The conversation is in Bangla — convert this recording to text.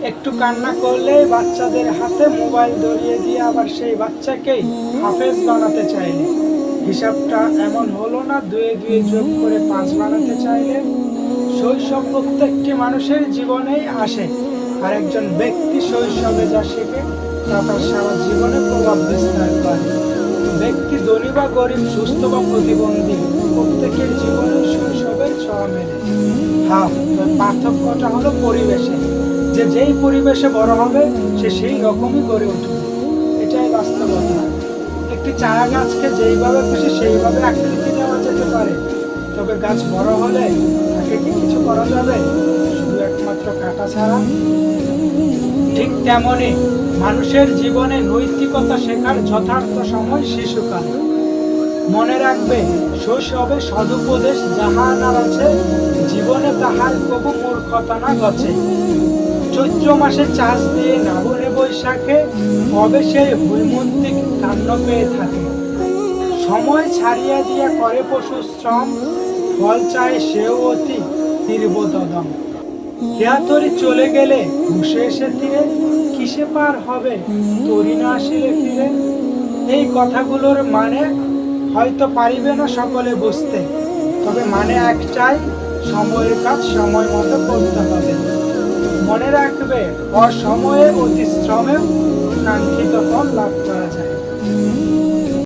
একটু কান্না করলে বাচ্চাদের হাতে মোবাইল ধরিয়ে দিয়ে আবার সেই বাচ্চাকেই হাফেজ বানাতে চাইলে হিসাবটা এমন হলো না, দুয়ে দুয়ে যোগ করে 5 বানাতে চাইলে। শৈশব প্রত্যেকটি মানুষের জীবনেই আসে, আর একজন ব্যক্তি শৈশবে যা শেখে তা তার সারা জীবনে প্রভাব বিস্তার করে। ব্যক্তি ধনী বা গরিব, সুস্থ বা প্রতিবন্ধী, প্রত্যেকের জীবনে শৈশবের ছোঁয়া মেলে। হ্যাঁ, পার্থক্যটা হলো পরিবেশে। যে যেই পরিবেশে বড় হবে সে সেই রকমই গড়ে উঠবে, এটাই বাস্তবতা। একটি চারা গাছকে যেইভাবে খুশি সেইভাবে আকৃতি দেওয়া যেতে পারে, তবে গাছ বড় হলে তাকে কি কিছু করা যাবে? শুধু একমাত্র কাটা ছাড়া। ঠিক তেমনি মানুষের জীবনে নৈতিকতা শেখার যথার্থ সময় শিশুকাল। মনে রাখবে, শৈশবে সদুপদেশ যাহা না আছে, জীবনে তাহার কবু মূর্খতা না গছে। চৈত্র মাসে চাষ দিয়ে না বলে বৈশাখে, কবে সেই হৈমন্তিক ধান্য পেয়ে থাকে। সময় ছাড়িয়া দিয়া করে পশু শ্রম, ফল চায় সেও অতি নির্বোধদম। হেয়াতরি চলে গেলে হুঁশে এসে তীরে, কিসে পার হবে তরি না আসিলে ফিরে। এই কথাগুলোর মানে হয়তো পারিবে না সকলে বুঝতে, তবে মানে একটাই, সময়ের কাজ সময় মতো করতে হবে। মনে রাখবে, অসময়ে অতি শ্রমেও কাঙ্ক্ষিত ফল লাভ করা যায়।